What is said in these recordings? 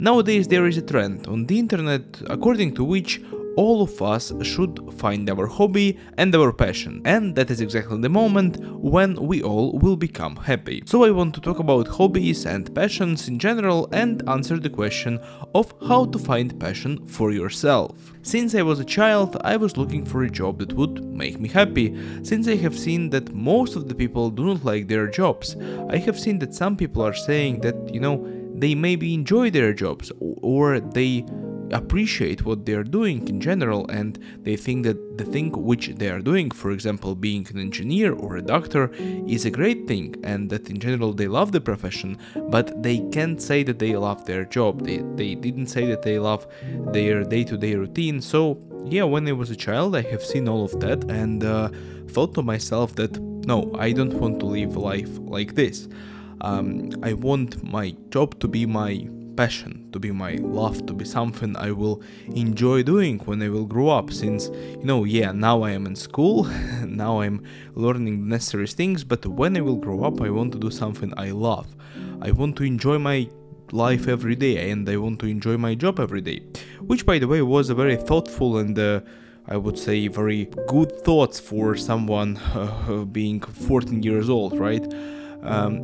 Nowadays there is a trend on the internet according to which all of us should find our hobby and our passion, and that is exactly the moment when we all will become happy. So I want to talk about hobbies and passions in general and answer the question of how to find passion for yourself. Since I was a child, I was looking for a job that would make me happy, since I have seen that most of the people do not like their jobs. I have seen that some people are saying that, they maybe enjoy their jobs or they appreciate what they are doing in general, and they think that the thing which they are doing, for example being an engineer or a doctor, is a great thing, and that in general they love the profession, but they can't say that they love their job. They didn't say that they love their day-to-day routine. So yeah, when I was a child I have seen all of that and thought to myself that no, I don't want to live life like this. I want my job to be my passion, to be my love, to be something I will enjoy doing when I will grow up, since, now I am in school, now I'm learning the necessary things, but when I will grow up I want to do something I love. I want to enjoy my life every day, and I want to enjoy my job every day, which by the way was a very thoughtful and I would say very good thoughts for someone being 14 years old, right?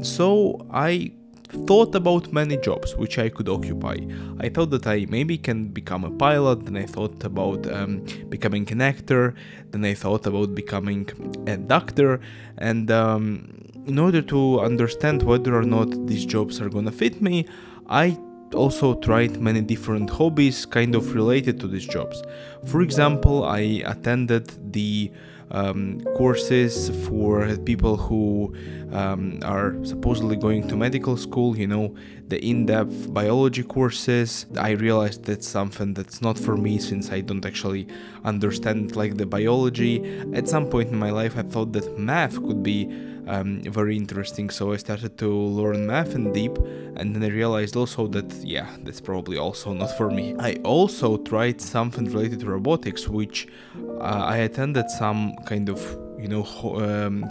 So I thought about many jobs which I could occupy. I thought that I maybe can become a pilot, then I thought about becoming an actor, then I thought about becoming a doctor, and in order to understand whether or not these jobs are gonna fit me, I also tried many different hobbies kind of related to these jobs. For example, I attended the courses for people who are supposedly going to medical school, the in-depth biology courses. I realized that's something that's not for me, since I don't actually understand like the biology. At some point in my life I thought that math could be very interesting, so I started to learn math in deep, and then I realized also that that's probably also not for me. I also tried something related to robotics, which I attended some kind of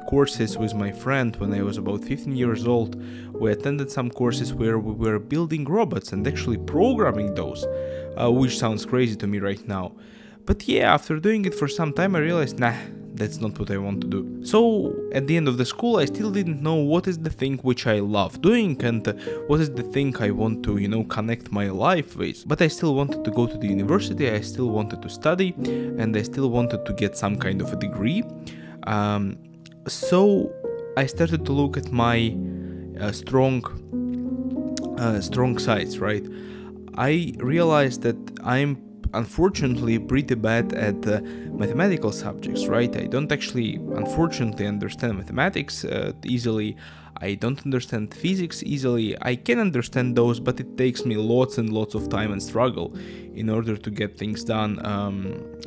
courses with my friend when I was about 15 years old. We attended some courses where we were building robots and actually programming those, which sounds crazy to me right now. But yeah, after doing it for some time I realized, nah, that's not what I want to do. So at the end of the school I still didn't know what is the thing which I love doing and what is the thing I want to, connect my life with. But I still wanted to go to the university, I still wanted to study, and I still wanted to get some kind of a degree. So I started to look at my strong sides, right? I realized that I'm unfortunately pretty bad at mathematical subjects, right? I don't actually unfortunately understand mathematics easily. I don't understand physics easily. I can understand those, but it takes me lots and lots of time and struggle in order to get things done.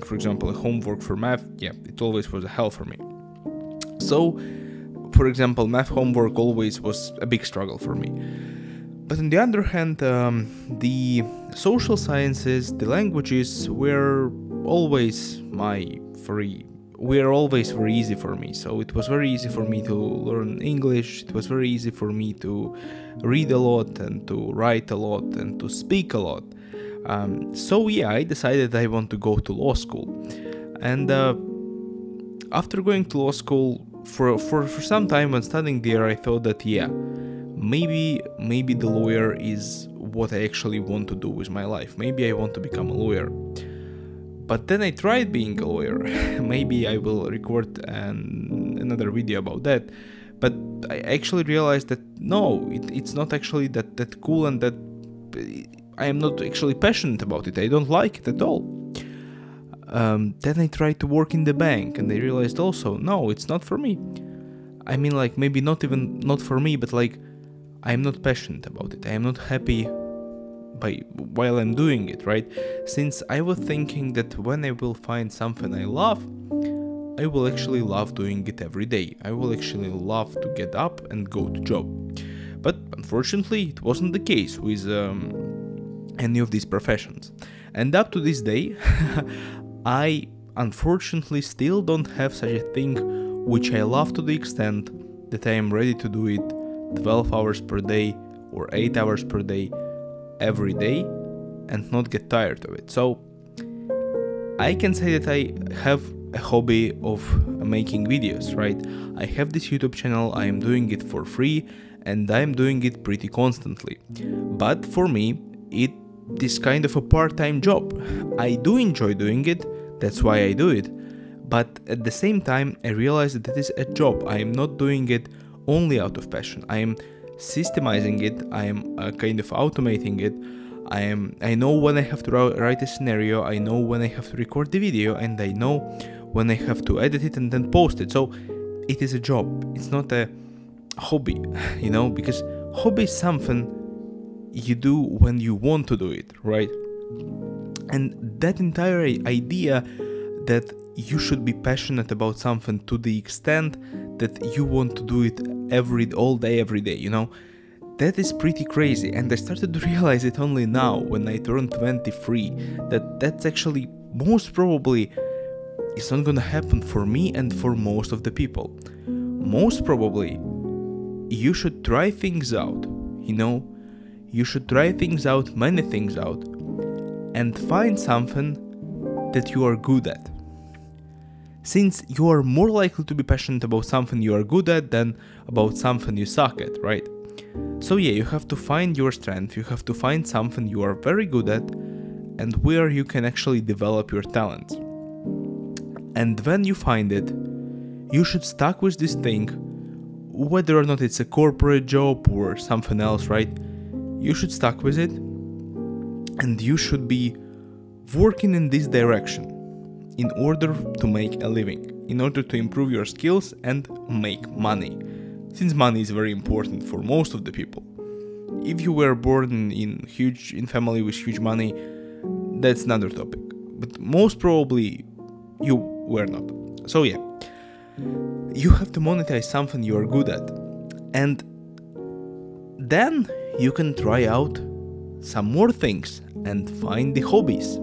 For example, homework for math, it always was a hell for me. So, for example, math homework always was a big struggle for me. But on the other hand, the social sciences, the languages were always very easy for me. So it was very easy for me to learn English, it was very easy for me to read a lot and to write a lot and to speak a lot. So I decided I want to go to law school. And after going to law school, for some time when studying there, I thought that maybe the lawyer is what I actually want to do with my life. Maybe I want to become a lawyer. But then I tried being a lawyer. Maybe I will record another video about that. But I actually realized that no, it's not actually that cool, and that I am not actually passionate about it. I don't like it at all. Then I tried to work in the bank, and I realized also, no, it's not for me. I mean, like, maybe not for me, but like, I'm not passionate about it. I am not happy while I'm doing it, right? Since I was thinking that when I will find something I love, I will actually love doing it every day. I will actually love to get up and go to job. But unfortunately, it wasn't the case with any of these professions. And up to this day, I unfortunately still don't have such a thing which I love to the extent that I am ready to do it 12 hours per day or 8 hours per day every day and not get tired of it. So I can say that I have a hobby of making videos, right? I have this YouTube channel, I am doing it for free, and I am doing it pretty constantly. But for me, it is kind of a part-time job. I do enjoy doing it, that's why I do it. But at the same time, I realize that it is a job. I am not doing it only out of passion. I am systemizing it, I am kind of automating it. I know when I have to write a scenario, I know when I have to record the video, and I know when I have to edit it and then post it. So it is a job, it's not a hobby, because hobby is something you do when you want to do it, right? And that entire idea that you should be passionate about something to the extent that you want to do it all day, every day, that is pretty crazy. And I started to realize it only now when I turned 23, that's actually most probably is not gonna happen for me and for most of the people. Most probably you should try things out, you should try things out, many things out, and find something that you are good at. Since you are more likely to be passionate about something you are good at than about something you suck at, right? So yeah, you have to find your strength, you have to find something you are very good at and where you can actually develop your talents. And when you find it, you should stick with this thing, whether or not it's a corporate job or something else, right? You should stick with it, and you should be working in this direction in order to make a living, in order to improve your skills and make money. Since money is very important for most of the people. If you were born in family with huge money, that's another topic. But most probably you were not. So yeah, you have to monetize something you are good at, and then you can try out some more things and find the hobbies.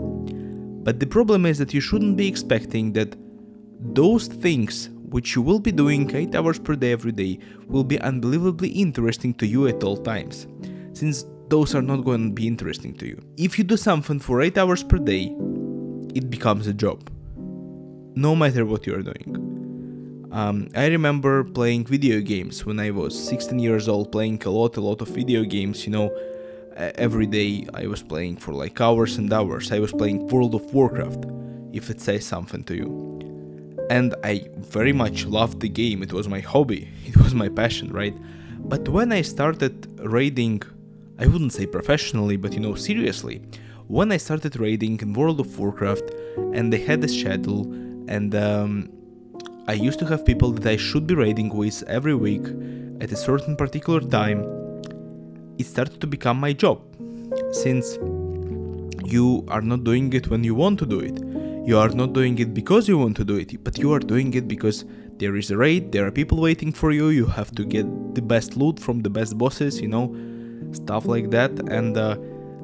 But the problem is that you shouldn't be expecting that those things which you will be doing 8 hours per day every day will be unbelievably interesting to you at all times, since those are not going to be interesting to you. If you do something for 8 hours per day, it becomes a job, no matter what you are doing. I remember playing video games when I was 16 years old, playing a lot of video games, every day I was playing for like hours and hours. I was playing World of Warcraft, if it says something to you. And I very much loved the game, it was my hobby, it was my passion, right? But when I started raiding, I wouldn't say professionally, but seriously, when I started raiding in World of Warcraft and they had a schedule, and I used to have people that I should be raiding with every week at a certain particular time, it started to become my job. Since you are not doing it when you want to do it, you are not doing it because you want to do it, but you are doing it because there is a raid, there are people waiting for you, you have to get the best loot from the best bosses, stuff like that, and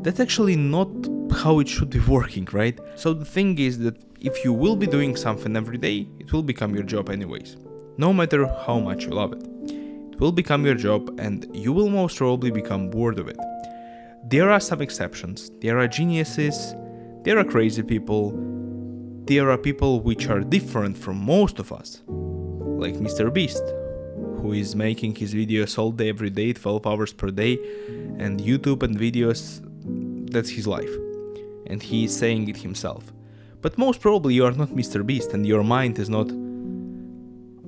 that's actually not how it should be working, right? So the thing is that if you will be doing something every day, it will become your job anyways, no matter how much you love it. It will become your job and you will most probably become bored of it. There are some exceptions, there are geniuses, there are crazy people, there are people which are different from most of us, like Mr. Beast, who is making his videos all day every day, 12 hours per day, and YouTube and videos, that's his life, and he is saying it himself. But most probably you are not Mr. Beast and your mind is not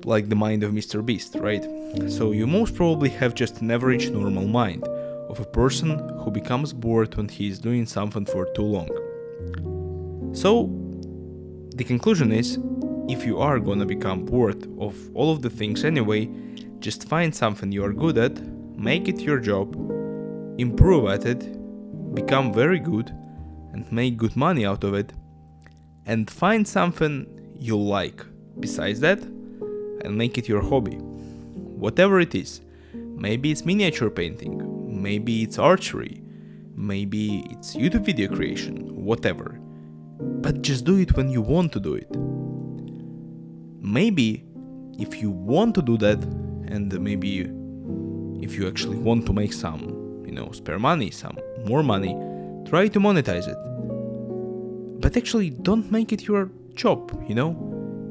like the mind of Mr. Beast, right? So you most probably have just an average normal mind of a person who becomes bored when he is doing something for too long. So the conclusion is, if you are gonna become bored of all of the things anyway, just find something you are good at, make it your job, improve at it, become very good and make good money out of it, and find something you like besides that and make it your hobby. Whatever it is, maybe it's miniature painting, maybe it's archery, maybe it's YouTube video creation, whatever. But just do it when you want to do it. Maybe if you want to do that, and maybe if you actually want to make some, spare money, some more money, try to monetize it. But actually don't make it your job,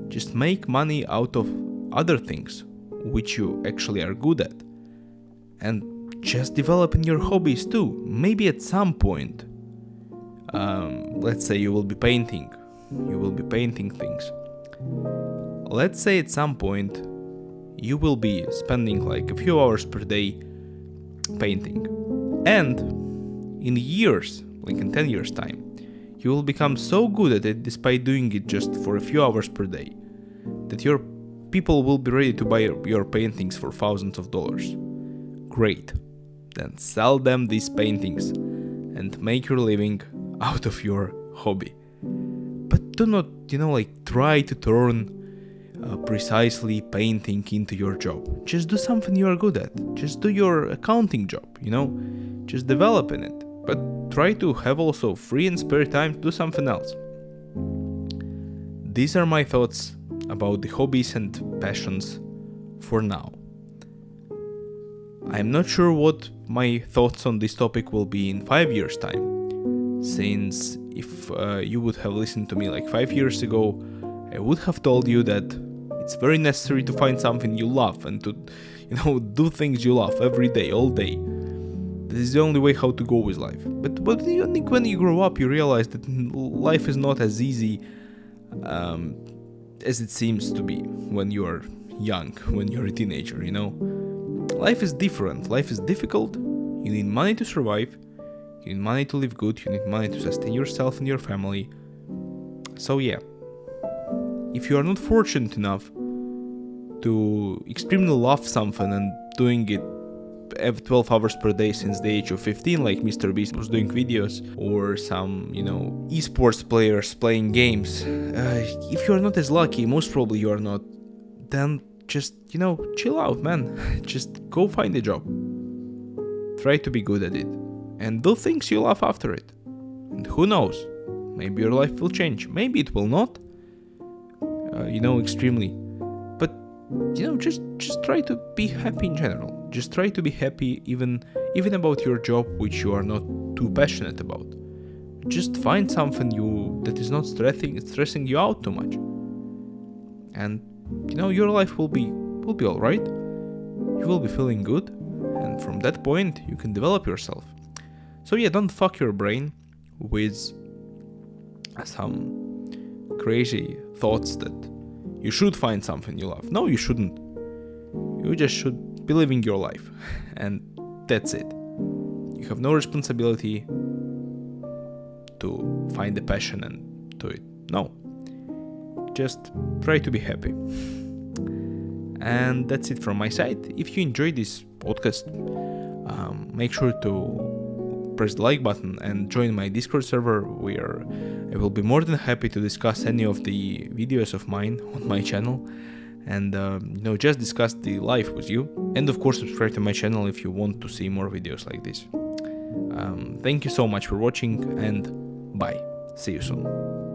Just make money out of other things which you actually are good at. And just develop in your hobbies too. Maybe at some point, let's say you will be painting things. Let's say at some point you will be spending like a few hours per day painting. And in years, like in 10 years time, you will become so good at it despite doing it just for a few hours per day that your people will be ready to buy your paintings for thousands of dollars. Great. Then sell them these paintings and make your living out of your hobby. But do not, try to turn precisely painting into your job. Just do something you are good at. Just do your accounting job, Just develop in it. But try to have also free and spare time to do something else. These are my thoughts about the hobbies and passions for now. I'm not sure what my thoughts on this topic will be in 5 years' time, since if you would have listened to me like 5 years ago, I would have told you that it's very necessary to find something you love and to, do things you love every day, all day. This is the only way how to go with life. But I think when you grow up, you realize that life is not as easy as it seems to be when you are young, when you're a teenager, Life is different, life is difficult, you need money to survive, you need money to live good, you need money to sustain yourself and your family. So yeah, if you are not fortunate enough to extremely love something and doing it 12 hours per day since the age of 15, like Mr. Beast was doing videos, or some, esports players playing games, if you are not as lucky, most probably you are not, then just, chill out, man. Just go find a job. Try to be good at it. And do things you love after it. And who knows? Maybe your life will change. Maybe it will not. Extremely. But, just try to be happy in general. Just try to be happy even about your job which you are not too passionate about. Just find something that is not stressing you out too much. And your life will be all right. You will be feeling good, and from that point you can develop yourself. So yeah, don't fuck your brain with some crazy thoughts that you should find something you love. No, you shouldn't. You just should be living your life, and that's it. You have no responsibility to find a passion and do it. No. Just try to be happy. And that's it from my side. If you enjoyed this podcast, make sure to press the like button and join my Discord server, where I will be more than happy to discuss any of the videos of mine on my channel and just discuss the life with you. And of course, subscribe to my channel if you want to see more videos like this. Thank you so much for watching, and bye. See you soon.